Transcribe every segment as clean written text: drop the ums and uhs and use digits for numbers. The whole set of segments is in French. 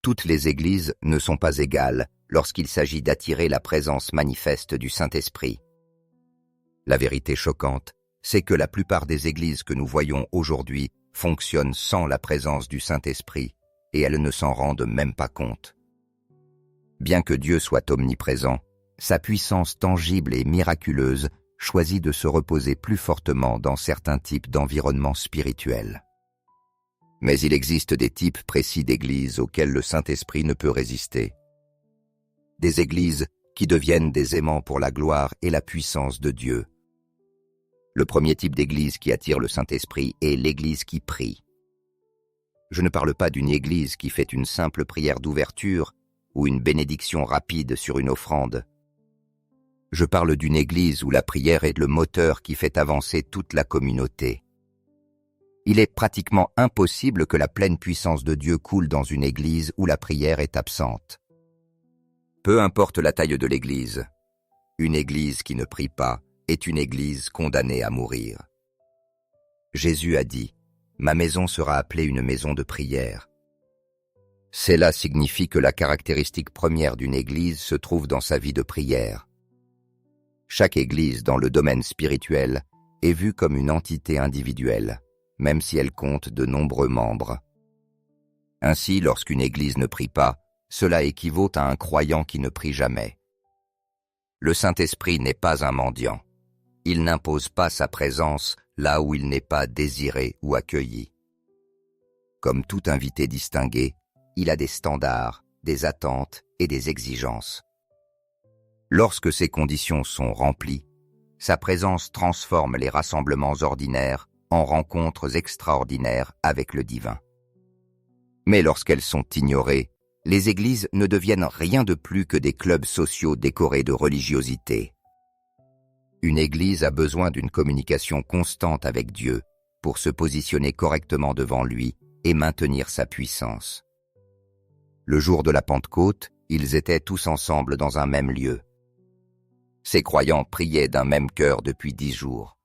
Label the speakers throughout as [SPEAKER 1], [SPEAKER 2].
[SPEAKER 1] Toutes les églises ne sont pas égales lorsqu'il s'agit d'attirer la présence manifeste du Saint-Esprit. La vérité choquante, c'est que la plupart des églises que nous voyons aujourd'hui fonctionnent sans la présence du Saint-Esprit, et elles ne s'en rendent même pas compte. Bien que Dieu soit omniprésent, sa puissance tangible et miraculeuse choisit de se reposer plus fortement dans certains types d'environnements spirituels. Mais il existe des types précis d'églises auxquels le Saint-Esprit ne peut résister. Des églises qui deviennent des aimants pour la gloire et la puissance de Dieu. Le premier type d'église qui attire le Saint-Esprit est l'église qui prie. Je ne parle pas d'une église qui fait une simple prière d'ouverture ou une bénédiction rapide sur une offrande. Je parle d'une église où la prière est le moteur qui fait avancer toute la communauté. Il est pratiquement impossible que la pleine puissance de Dieu coule dans une église où la prière est absente. Peu importe la taille de l'église, une église qui ne prie pas est une église condamnée à mourir. Jésus a dit « Ma maison sera appelée une maison de prière ». Cela signifie que la caractéristique première d'une église se trouve dans sa vie de prière. Chaque église dans le domaine spirituel est vue comme une entité individuelle, même si elle compte de nombreux membres. Ainsi, lorsqu'une église ne prie pas, cela équivaut à un croyant qui ne prie jamais. Le Saint-Esprit n'est pas un mendiant. Il n'impose pas sa présence là où il n'est pas désiré ou accueilli. Comme tout invité distingué, il a des standards, des attentes et des exigences. Lorsque ces conditions sont remplies, sa présence transforme les rassemblements ordinaires en rencontres extraordinaires avec le divin. Mais lorsqu'elles sont ignorées, les églises ne deviennent rien de plus que des clubs sociaux décorés de religiosité. Une église a besoin d'une communication constante avec Dieu pour se positionner correctement devant lui et maintenir sa puissance. Le jour de la Pentecôte, ils étaient tous ensemble dans un même lieu. Ces croyants priaient d'un même cœur depuis 10 jours.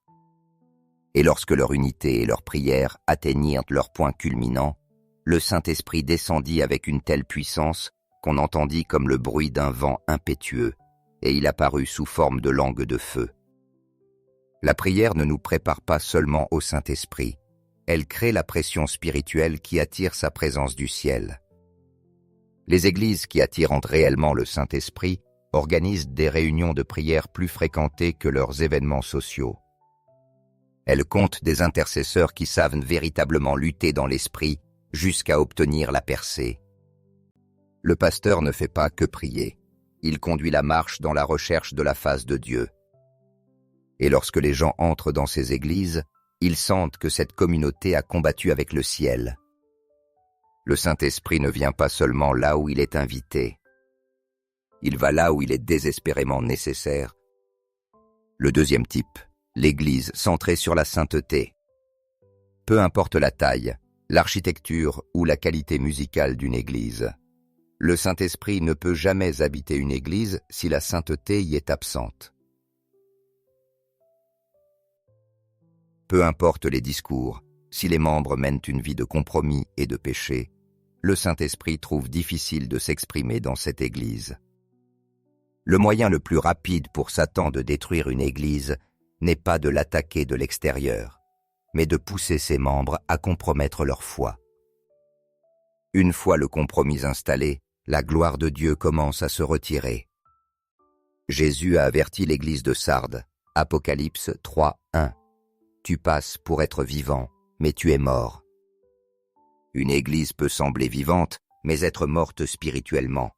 [SPEAKER 1] Et lorsque leur unité et leur prière atteignirent leur point culminant, le Saint-Esprit descendit avec une telle puissance qu'on entendit comme le bruit d'un vent impétueux, et il apparut sous forme de langue de feu. La prière ne nous prépare pas seulement au Saint-Esprit, elle crée la pression spirituelle qui attire sa présence du ciel. Les églises qui attirent réellement le Saint-Esprit organisent des réunions de prière plus fréquentées que leurs événements sociaux. Elles comptent des intercesseurs qui savent véritablement lutter dans l'esprit jusqu'à obtenir la percée. Le pasteur ne fait pas que prier, il conduit la marche dans la recherche de la face de Dieu. Et lorsque les gens entrent dans ces églises, ils sentent que cette communauté a combattu avec le ciel. Le Saint-Esprit ne vient pas seulement là où il est invité. Il va là où il est désespérément nécessaire. Le deuxième type, l'église centrée sur la sainteté. Peu importe la taille, l'architecture ou la qualité musicale d'une église, le Saint-Esprit ne peut jamais habiter une église si la sainteté y est absente. Peu importe les discours, si les membres mènent une vie de compromis et de péché, le Saint-Esprit trouve difficile de s'exprimer dans cette église. Le moyen le plus rapide pour Satan de détruire une église n'est pas de l'attaquer de l'extérieur, mais de pousser ses membres à compromettre leur foi. Une fois le compromis installé, la gloire de Dieu commence à se retirer. Jésus a averti l'église de Sardes, Apocalypse 3, 1. Tu passes pour être vivant, mais tu es mort. Une église peut sembler vivante, mais être morte spirituellement.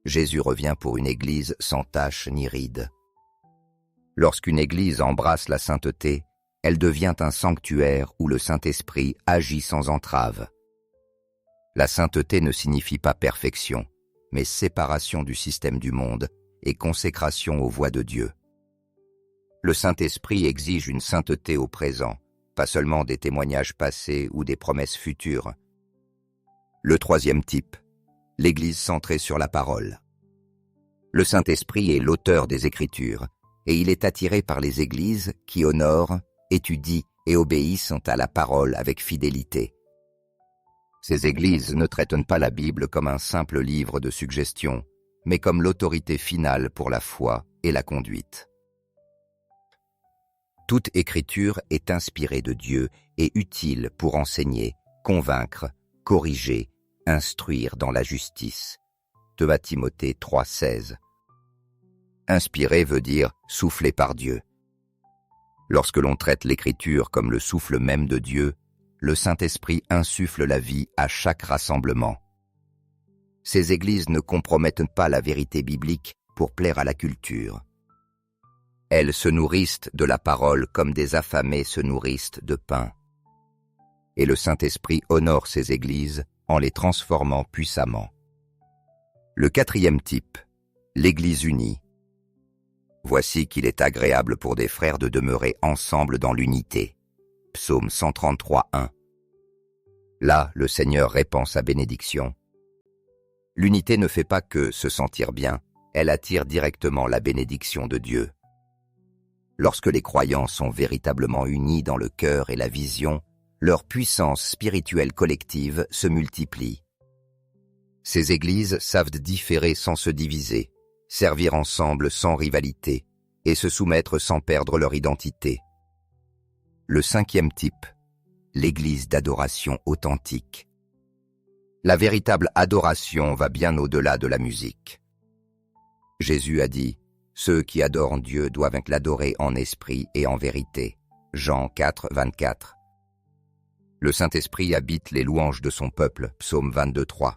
[SPEAKER 1] Jésus revient pour une église sans tache ni ride. Lorsqu'une église embrasse la sainteté, elle devient un sanctuaire où le Saint-Esprit agit sans entrave. La sainteté ne signifie pas perfection, mais séparation du système du monde et consécration aux voies de Dieu. Le Saint-Esprit exige une sainteté au présent, pas seulement des témoignages passés ou des promesses futures. Le troisième type, l'Église centrée sur la parole. Le Saint-Esprit est l'auteur des Écritures, et il est attiré par les églises qui honorent, étudient et obéissent à la parole avec fidélité. Ces églises ne traitent pas la Bible comme un simple livre de suggestions, mais comme l'autorité finale pour la foi et la conduite. Toute écriture est inspirée de Dieu et utile pour enseigner, convaincre, corriger, instruire dans la justice. 2 Timothée 3,16. Inspiré veut dire soufflé par Dieu. Lorsque l'on traite l'écriture comme le souffle même de Dieu, le Saint-Esprit insuffle la vie à chaque rassemblement. Ces églises ne compromettent pas la vérité biblique pour plaire à la culture. Elles se nourrissent de la parole comme des affamés se nourrissent de pain. Et le Saint-Esprit honore ces églises en les transformant puissamment. Le 4e type, l'Église unie. Voici qu'il est agréable pour des frères de demeurer ensemble dans l'unité. Psaume 133:1. Là, le Seigneur répand sa bénédiction. L'unité ne fait pas que se sentir bien, elle attire directement la bénédiction de Dieu. Lorsque les croyants sont véritablement unis dans le cœur et la vision, leur puissance spirituelle collective se multiplie. Ces églises savent différer sans se diviser, servir ensemble sans rivalité et se soumettre sans perdre leur identité. Le 5e type, l'église d'adoration authentique. La véritable adoration va bien au-delà de la musique. Jésus a dit « Ceux qui adorent Dieu doivent l'adorer en esprit et en vérité » Jean 4,24. Le Saint-Esprit habite les louanges de son peuple, Psaume 22,3.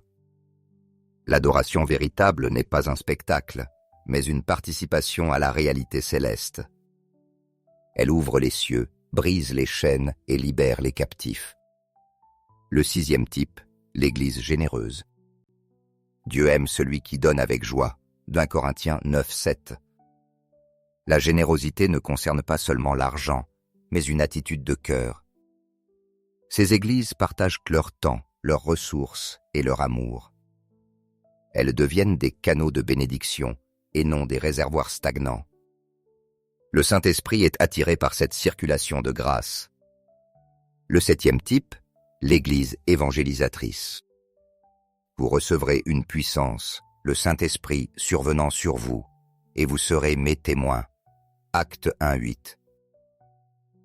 [SPEAKER 1] L'adoration véritable n'est pas un spectacle, mais une participation à la réalité céleste. Elle ouvre les cieux, brise les chaînes et libère les captifs. Le 6e type, l'église généreuse. Dieu aime celui qui donne avec joie, 1 Corinthiens 9,7. La générosité ne concerne pas seulement l'argent, mais une attitude de cœur. Ces églises partagent leur temps, leurs ressources et leur amour. Elles deviennent des canaux de bénédiction et non des réservoirs stagnants. Le Saint-Esprit est attiré par cette circulation de grâce. Le 7e type, l'église évangélisatrice. Vous recevrez une puissance, le Saint-Esprit survenant sur vous, et vous serez mes témoins. Acte 1,8.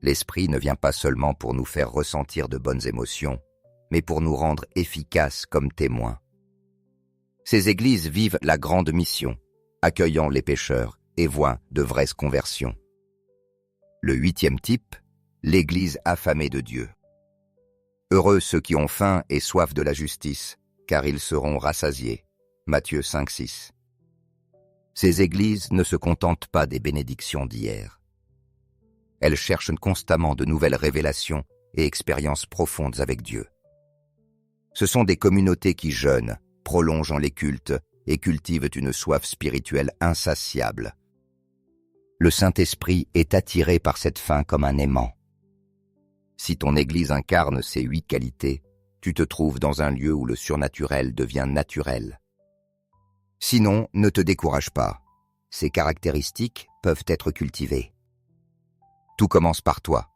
[SPEAKER 1] L'Esprit ne vient pas seulement pour nous faire ressentir de bonnes émotions, mais pour nous rendre efficaces comme témoins. Ces églises vivent la grande mission, accueillant les pécheurs et voient de vraies conversions. Le 8e type, l'église affamée de Dieu. Heureux ceux qui ont faim et soif de la justice, car ils seront rassasiés. Matthieu 5,6. Ces églises ne se contentent pas des bénédictions d'hier. Elles cherchent constamment de nouvelles révélations et expériences profondes avec Dieu. Ce sont des communautés qui jeûnent, prolongent les cultes et cultivent une soif spirituelle insatiable. Le Saint-Esprit est attiré par cette faim comme un aimant. Si ton Église incarne ces 8 qualités, tu te trouves dans un lieu où le surnaturel devient naturel. Sinon, ne te décourage pas. Ces caractéristiques peuvent être cultivées. Tout commence par toi.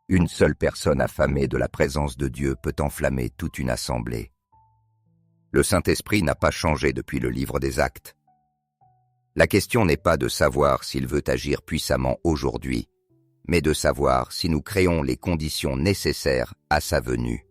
[SPEAKER 1] Une seule personne affamée de la présence de Dieu peut enflammer toute une assemblée. Le Saint-Esprit n'a pas changé depuis le livre des Actes. La question n'est pas de savoir s'il veut agir puissamment aujourd'hui, mais de savoir si nous créons les conditions nécessaires à sa venue.